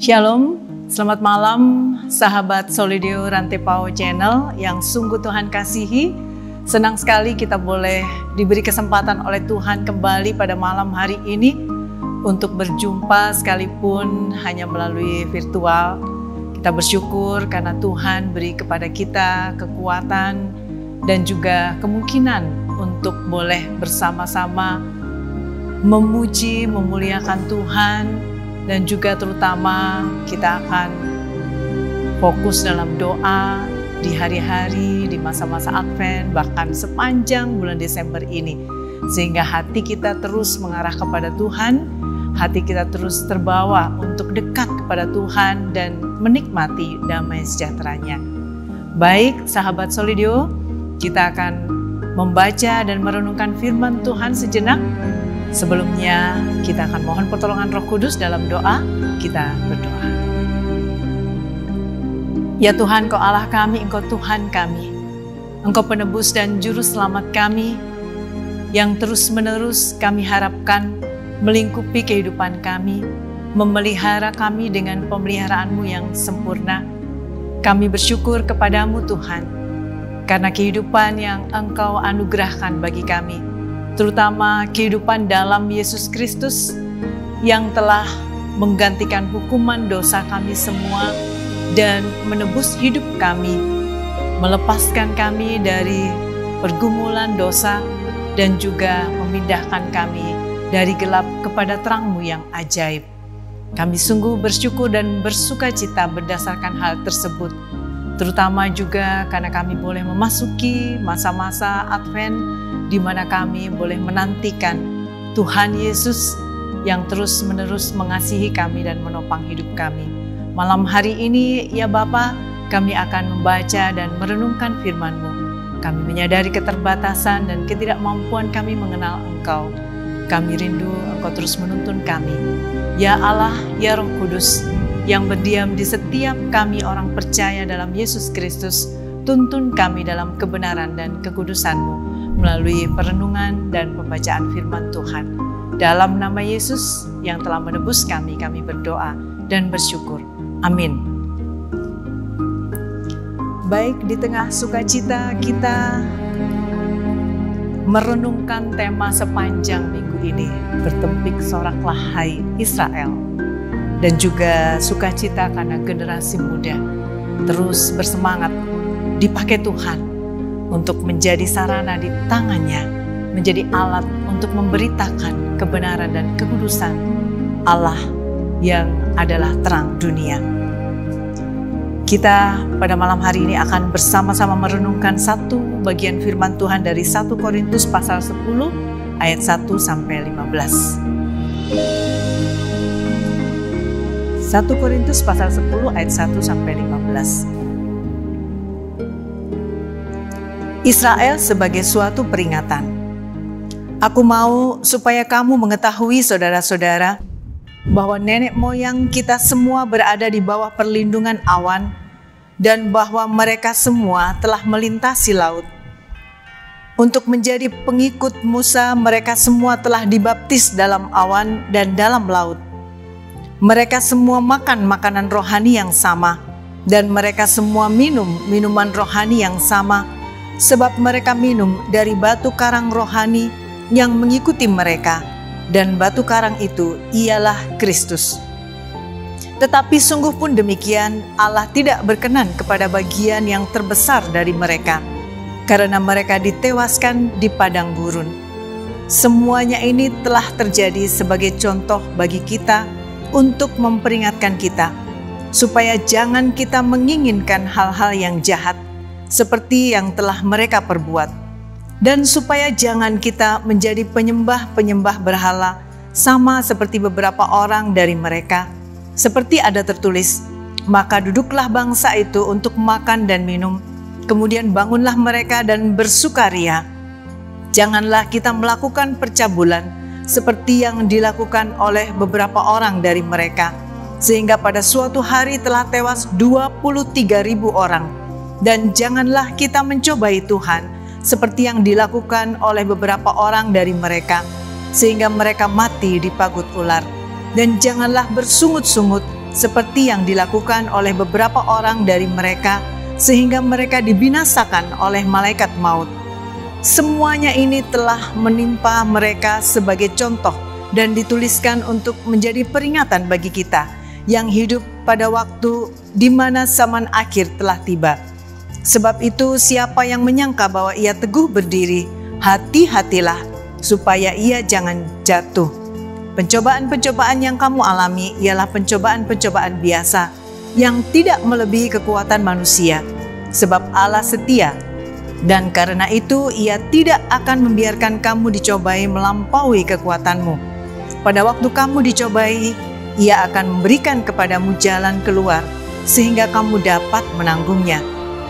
Shalom, selamat malam sahabat Solidio Rantepao Channel yang sungguh Tuhan kasihi. Senang sekali kita boleh diberi kesempatan oleh Tuhan kembali pada malam hari ini untuk berjumpa sekalipun hanya melalui virtual. Kita bersyukur karena Tuhan beri kepada kita kekuatan dan juga kemungkinan untuk boleh bersama-sama memuji, memuliakan Tuhan. Dan juga terutama kita akan fokus dalam doa di hari-hari, di masa-masa Advent, bahkan sepanjang bulan Desember ini. Sehingga hati kita terus mengarah kepada Tuhan, hati kita terus terbawa untuk dekat kepada Tuhan dan menikmati damai sejahteranya. Baik sahabat Solidio, kita akan membaca dan merenungkan firman Tuhan sejenak. Sebelumnya kita akan mohon pertolongan Roh Kudus dalam doa. Kita berdoa. Ya Tuhan, Kau Allah kami, Engkau Tuhan kami. Engkau penebus dan juru selamat kami yang terus-menerus kami harapkan melingkupi kehidupan kami, memelihara kami dengan pemeliharaan-Mu yang sempurna. Kami bersyukur kepadamu Tuhan, karena kehidupan yang Engkau anugerahkan bagi kami, terutama kehidupan dalam Yesus Kristus yang telah menggantikan hukuman dosa kami semua dan menebus hidup kami, melepaskan kami dari pergumulan dosa dan juga memindahkan kami dari gelap kepada terang-Mu yang ajaib. Kami sungguh bersyukur dan bersuka cita berdasarkan hal tersebut, terutama juga karena kami boleh memasuki masa-masa Advent di mana kami boleh menantikan Tuhan Yesus yang terus-menerus mengasihi kami dan menopang hidup kami. Malam hari ini ya Bapa, kami akan membaca dan merenungkan firman-Mu. Kami menyadari keterbatasan dan ketidakmampuan kami mengenal Engkau. Kami rindu Engkau terus menuntun kami. Ya Allah, ya Roh Kudus yang berdiam di setiap kami orang percaya dalam Yesus Kristus, tuntun kami dalam kebenaran dan kekudusan-Mu melalui perenungan dan pembacaan firman Tuhan. Dalam nama Yesus yang telah menebus kami, kami berdoa dan bersyukur. Amin. Baik, di tengah sukacita kita merenungkan tema sepanjang minggu ini, bertempik soraklah hai Israel. Dan juga sukacita karena generasi muda terus bersemangat dipakai Tuhan untuk menjadi sarana di tangannya, menjadi alat untuk memberitakan kebenaran dan kekudusan Allah yang adalah terang dunia. Kita pada malam hari ini akan bersama-sama merenungkan satu bagian firman Tuhan dari 1 Korintus pasal 10 ayat 1 sampai 15. 1 Korintus pasal 10 ayat 1 sampai 15. Israel sebagai suatu peringatan. Aku mau supaya kamu mengetahui saudara-saudara bahwa nenek moyang kita semua berada di bawah perlindungan awan dan bahwa mereka semua telah melintasi laut. Untuk menjadi pengikut Musa, mereka semua telah dibaptis dalam awan dan dalam laut. Mereka semua makan makanan rohani yang sama dan mereka semua minum minuman rohani yang sama, sebab mereka minum dari batu karang rohani yang mengikuti mereka, dan batu karang itu ialah Kristus. Tetapi sungguh pun demikian, Allah tidak berkenan kepada bagian yang terbesar dari mereka, karena mereka ditewaskan di padang gurun. Semuanya ini telah terjadi sebagai contoh bagi kita untuk memperingatkan kita, supaya jangan kita menginginkan hal-hal yang jahat, seperti yang telah mereka perbuat, dan supaya jangan kita menjadi penyembah-penyembah berhala sama seperti beberapa orang dari mereka. Seperti ada tertulis, maka duduklah bangsa itu untuk makan dan minum, kemudian bangunlah mereka dan bersukaria. Janganlah kita melakukan percabulan seperti yang dilakukan oleh beberapa orang dari mereka, sehingga pada suatu hari telah tewas 23.000 orang. Dan janganlah kita mencobai Tuhan seperti yang dilakukan oleh beberapa orang dari mereka, sehingga mereka mati dipagut ular. Dan janganlah bersungut-sungut seperti yang dilakukan oleh beberapa orang dari mereka, sehingga mereka dibinasakan oleh malaikat maut. Semuanya ini telah menimpa mereka sebagai contoh dan dituliskan untuk menjadi peringatan bagi kita yang hidup pada waktu di mana zaman akhir telah tiba. Sebab itu, siapa yang menyangka bahwa ia teguh berdiri, hati-hatilah supaya ia jangan jatuh. Pencobaan-pencobaan yang kamu alami ialah pencobaan-pencobaan biasa yang tidak melebihi kekuatan manusia, sebab Allah setia, dan karena itu Ia tidak akan membiarkan kamu dicobai melampaui kekuatanmu. Pada waktu kamu dicobai, Ia akan memberikan kepadamu jalan keluar sehingga kamu dapat menanggungnya.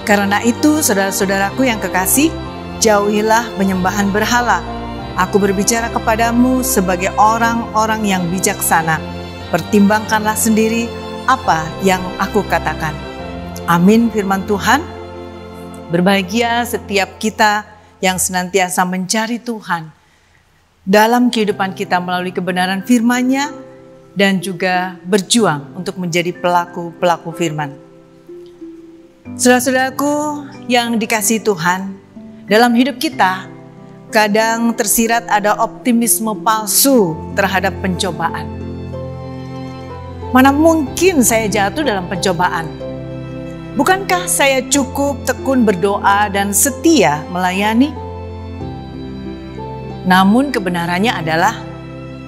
Karena itu, saudara-saudaraku yang kekasih, jauhilah penyembahan berhala. Aku berbicara kepadamu sebagai orang-orang yang bijaksana. Pertimbangkanlah sendiri apa yang aku katakan. Amin firman Tuhan. Berbahagia setiap kita yang senantiasa mencari Tuhan dalam kehidupan kita melalui kebenaran firman-Nya dan juga berjuang untuk menjadi pelaku-pelaku firman. Saudara-saudaraku yang dikasihi Tuhan, dalam hidup kita kadang tersirat ada optimisme palsu terhadap pencobaan. Mana mungkin saya jatuh dalam pencobaan? Bukankah saya cukup tekun berdoa dan setia melayani? Namun kebenarannya adalah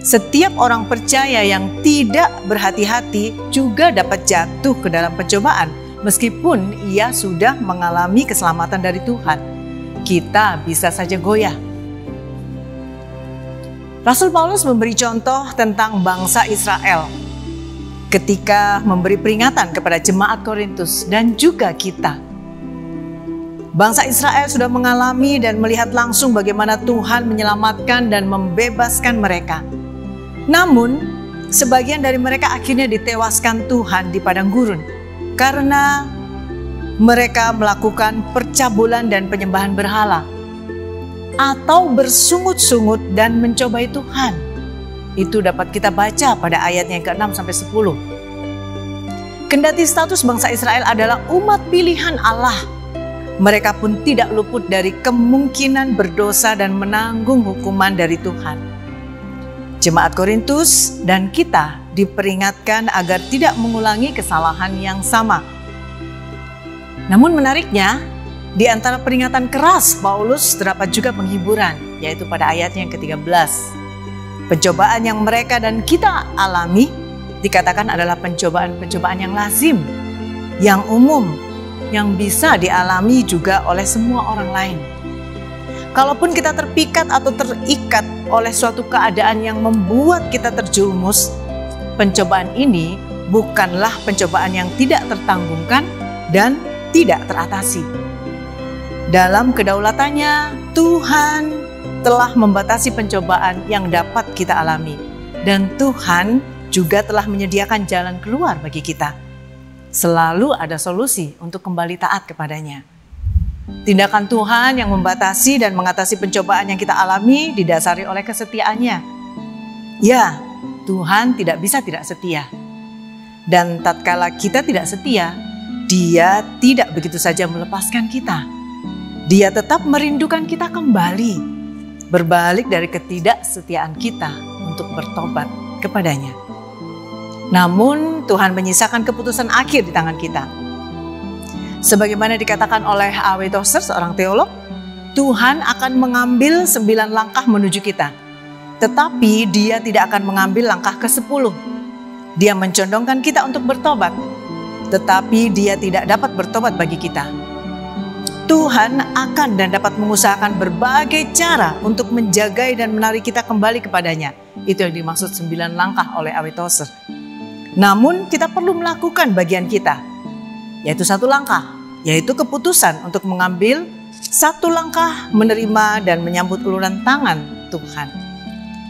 setiap orang percaya yang tidak berhati-hati juga dapat jatuh ke dalam pencobaan meskipun ia sudah mengalami keselamatan dari Tuhan. Kita bisa saja goyah. Rasul Paulus memberi contoh tentang bangsa Israel ketika memberi peringatan kepada jemaat Korintus dan juga kita. Bangsa Israel sudah mengalami dan melihat langsung bagaimana Tuhan menyelamatkan dan membebaskan mereka. Namun, sebagian dari mereka akhirnya ditewaskan Tuhan di padang gurun karena mereka melakukan percabulan dan penyembahan berhala atau bersungut-sungut dan mencobai Tuhan. Itu dapat kita baca pada ayat yang ke-6 sampai 10. Kendati status bangsa Israel adalah umat pilihan Allah, mereka pun tidak luput dari kemungkinan berdosa dan menanggung hukuman dari Tuhan. Jemaat Korintus dan kita diperingatkan agar tidak mengulangi kesalahan yang sama. Namun menariknya, di antara peringatan keras Paulus terdapat juga penghiburan, yaitu pada ayat yang ke-13. Pencobaan yang mereka dan kita alami dikatakan adalah pencobaan-pencobaan yang lazim, yang umum, yang bisa dialami juga oleh semua orang lain. Kalaupun kita terpikat atau terikat oleh suatu keadaan yang membuat kita terjerumus, pencobaan ini bukanlah pencobaan yang tidak tertanggungkan dan tidak teratasi. Dalam kedaulatannya, Tuhan telah membatasi pencobaan yang dapat kita alami. Dan Tuhan juga telah menyediakan jalan keluar bagi kita. Selalu ada solusi untuk kembali taat kepadanya. Tindakan Tuhan yang membatasi dan mengatasi pencobaan yang kita alami didasari oleh kesetiaannya. Ya, Tuhan tidak bisa tidak setia. Dan tatkala kita tidak setia, Dia tidak begitu saja melepaskan kita. Dia tetap merindukan kita kembali, berbalik dari ketidaksetiaan kita untuk bertobat kepadanya. Namun Tuhan menyisakan keputusan akhir di tangan kita. Sebagaimana dikatakan oleh A.W. Tozer, seorang teolog, Tuhan akan mengambil 9 langkah menuju kita. Tetapi Dia tidak akan mengambil langkah ke-10. Dia mencondongkan kita untuk bertobat. Tetapi Dia tidak dapat bertobat bagi kita. Tuhan akan dan dapat mengusahakan berbagai cara untuk menjaga dan menarik kita kembali kepadanya. Itu yang dimaksud 9 langkah oleh A.W. Tozer. Namun kita perlu melakukan bagian kita, yaitu 1 langkah, yaitu keputusan untuk mengambil 1 langkah menerima dan menyambut uluran tangan Tuhan.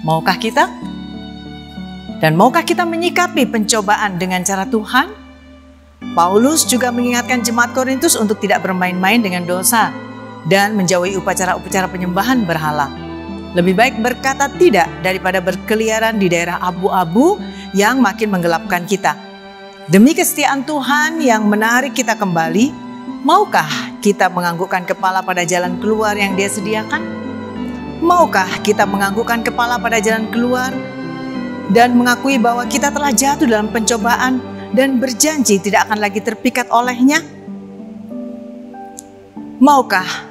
Maukah kita? Dan maukah kita menyikapi pencobaan dengan cara Tuhan? Paulus juga mengingatkan jemaat Korintus untuk tidak bermain-main dengan dosa dan menjauhi upacara-upacara penyembahan berhala. Lebih baik berkata tidak daripada berkeliaran di daerah abu-abu yang makin menggelapkan kita. Demi kesetiaan Tuhan yang menarik kita kembali, maukah kita menganggukkan kepala pada jalan keluar yang Dia sediakan? Maukah kita menganggukkan kepala pada jalan keluar dan mengakui bahwa kita telah jatuh dalam pencobaan dan berjanji tidak akan lagi terpikat olehnya? Maukah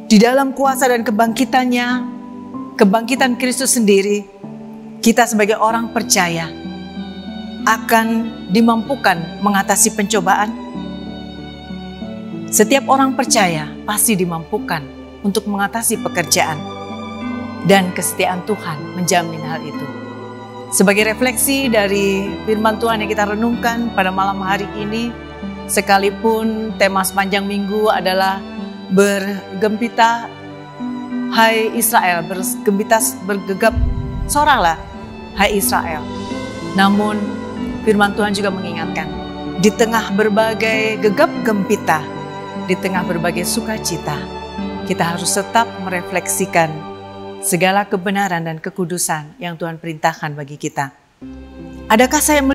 di dalam kuasa dan kebangkitannya, kebangkitan Kristus sendiri, kita sebagai orang percaya akan dimampukan mengatasi pencobaan? Setiap orang percaya pasti dimampukan untuk mengatasi pekerjaan, dan kesetiaan Tuhan menjamin hal itu. Sebagai refleksi dari firman Tuhan yang kita renungkan pada malam hari ini, sekalipun tema sepanjang minggu adalah bergembira, hai Israel, bergegap soralah, hai Israel. Namun firman Tuhan juga mengingatkan, di tengah berbagai gegap gempita, di tengah berbagai sukacita, kita harus tetap merefleksikan segala kebenaran dan kekudusan yang Tuhan perintahkan bagi kita. Adakah saya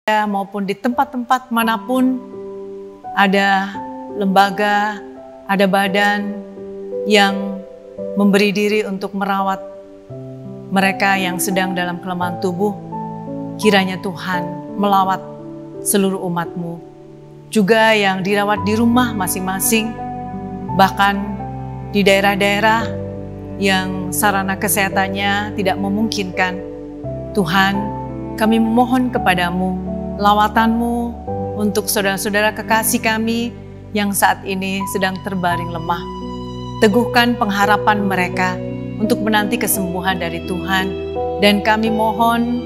maupun di tempat-tempat manapun ada lembaga, ada badan yang memberi diri untuk merawat mereka yang sedang dalam kelemahan tubuh, kiranya Tuhan melawat seluruh umat-Mu, juga yang dirawat di rumah masing-masing, bahkan di daerah-daerah yang sarana kesehatannya tidak memungkinkan. Tuhan, kami memohon kepadamu lawatan-Mu untuk saudara-saudara kekasih kami yang saat ini sedang terbaring lemah. Teguhkan pengharapan mereka untuk menanti kesembuhan dari Tuhan, dan kami mohon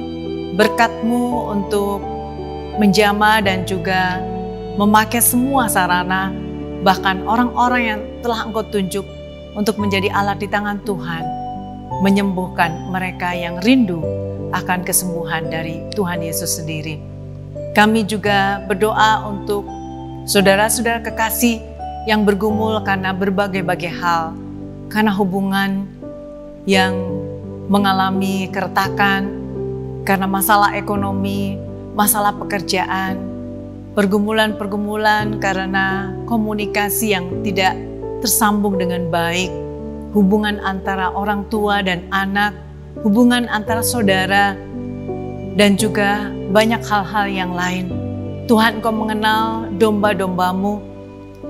berkat-Mu untuk menjamah dan juga memakai semua sarana, bahkan orang-orang yang telah Engkau tunjuk untuk menjadi alat di tangan Tuhan, menyembuhkan mereka yang rindu akan kesembuhan dari Tuhan Yesus sendiri. Kami juga berdoa untuk saudara-saudara kekasih yang bergumul karena berbagai-bagai hal, karena hubungan yang mengalami keretakan, karena masalah ekonomi, masalah pekerjaan, pergumulan-pergumulan karena komunikasi yang tidak tersambung dengan baik, hubungan antara orang tua dan anak, hubungan antara saudara, dan juga banyak hal-hal yang lain. Tuhan, Engkau mengenal domba-dombamu.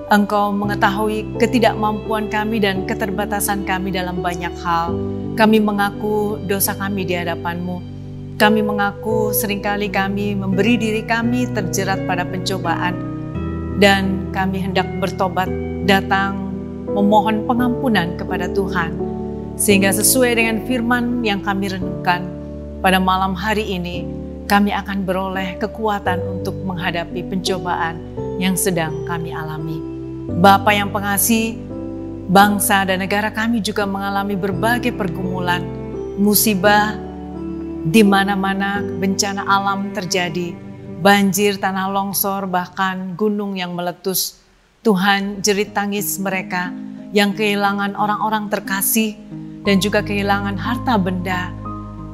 Engkau mengetahui ketidakmampuan kami dan keterbatasan kami dalam banyak hal. Kami mengaku dosa kami di hadapan-Mu. Kami mengaku seringkali kami memberi diri kami terjerat pada pencobaan. Dan kami hendak bertobat, datang memohon pengampunan kepada Tuhan. Sehingga sesuai dengan firman yang kami renungkan, pada malam hari ini kami akan beroleh kekuatan untuk menghadapi pencobaan yang sedang kami alami. Bapa yang pengasih, bangsa dan negara kami juga mengalami berbagai pergumulan, musibah, di mana-mana bencana alam terjadi, banjir, tanah longsor, bahkan gunung yang meletus. Tuhan, jerit tangis mereka yang kehilangan orang-orang terkasih dan juga kehilangan harta benda,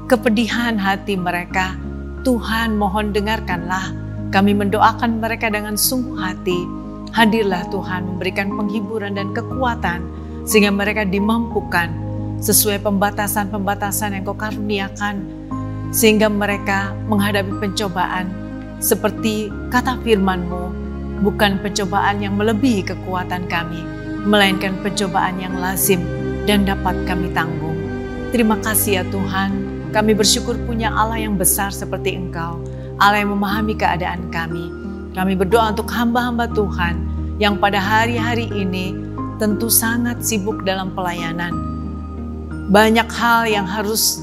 kepedihan hati mereka. Tuhan, mohon dengarkanlah. Kami mendoakan mereka dengan sungguh hati. Hadirlah Tuhan, memberikan penghiburan dan kekuatan sehingga mereka dimampukan sesuai pembatasan-pembatasan yang Kau karuniakan, sehingga mereka menghadapi pencobaan seperti kata firman-Mu, bukan pencobaan yang melebihi kekuatan kami, melainkan pencobaan yang lazim dan dapat kami tanggung. Terima kasih ya Tuhan. Kami bersyukur punya Allah yang besar seperti Engkau, Allah yang memahami keadaan kami. Kami berdoa untuk hamba-hamba Tuhan yang pada hari-hari ini tentu sangat sibuk dalam pelayanan. Banyak hal yang harus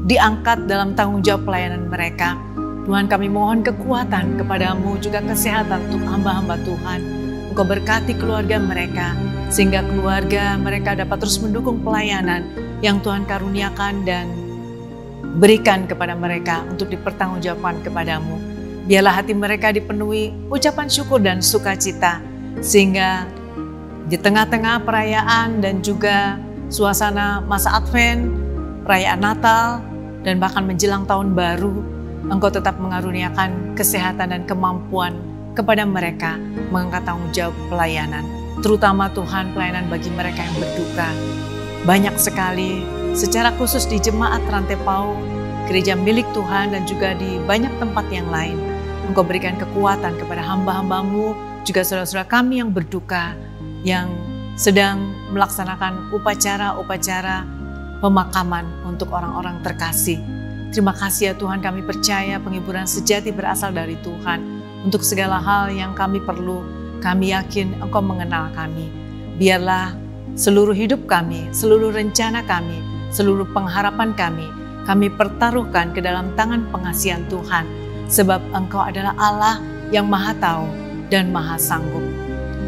diangkat dalam tanggung jawab pelayanan mereka. Tuhan, kami mohon kekuatan kepada-Mu, juga kesehatan untuk hamba-hamba Tuhan. Engkau berkati keluarga mereka, sehingga keluarga mereka dapat terus mendukung pelayanan yang Tuhan karuniakan dan berikan kepada mereka untuk dipertanggungjawabkan kepada-Mu. Biarlah hati mereka dipenuhi ucapan syukur dan sukacita, sehingga di tengah-tengah perayaan dan juga suasana masa Advent, perayaan Natal, dan bahkan menjelang tahun baru, Engkau tetap mengaruniakan kesehatan dan kemampuan kepada mereka mengangkat tanggung jawab pelayanan. Terutama Tuhan, pelayanan bagi mereka yang berduka. Banyak sekali, secara khusus di Jemaat Rantai Pau, gereja milik Tuhan, dan juga di banyak tempat yang lain. Engkau berikan kekuatan kepada hamba-hamba-Mu, juga saudara-saudara kami yang berduka, yang sedang melaksanakan upacara-upacara pemakaman untuk orang-orang terkasih. Terima kasih ya Tuhan, kami percaya penghiburan sejati berasal dari Tuhan. Untuk segala hal yang kami perlu, kami yakin Engkau mengenal kami. Biarlah seluruh hidup kami, seluruh rencana kami, seluruh pengharapan kami pertaruhkan ke dalam tangan pengasihan Tuhan. Sebab Engkau adalah Allah yang Maha Tahu dan Maha Sanggup.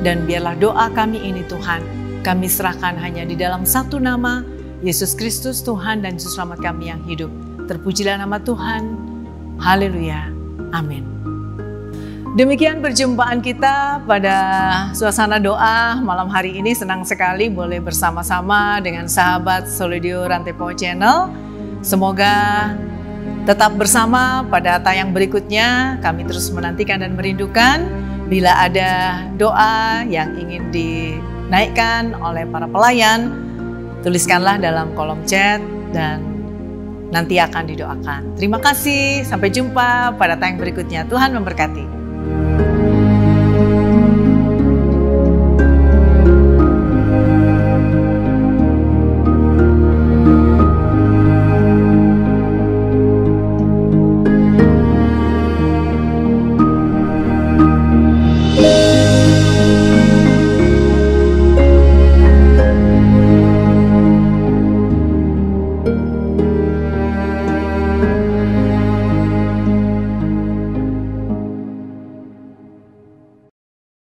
Dan biarlah doa kami ini Tuhan, kami serahkan hanya di dalam satu nama, Yesus Kristus Tuhan dan Juru Selamat kami yang hidup. Terpujilah nama Tuhan. Haleluya. Amin. Demikian perjumpaan kita pada suasana doa malam hari ini. Senang sekali boleh bersama-sama dengan sahabat Solidio Rantai Pau Channel. Semoga tetap bersama pada tayang berikutnya. Kami terus menantikan dan merindukan. Bila ada doa yang ingin dinaikkan oleh para pelayan, tuliskanlah dalam kolom chat dan nanti akan didoakan. Terima kasih, sampai jumpa pada tayang berikutnya. Tuhan memberkati.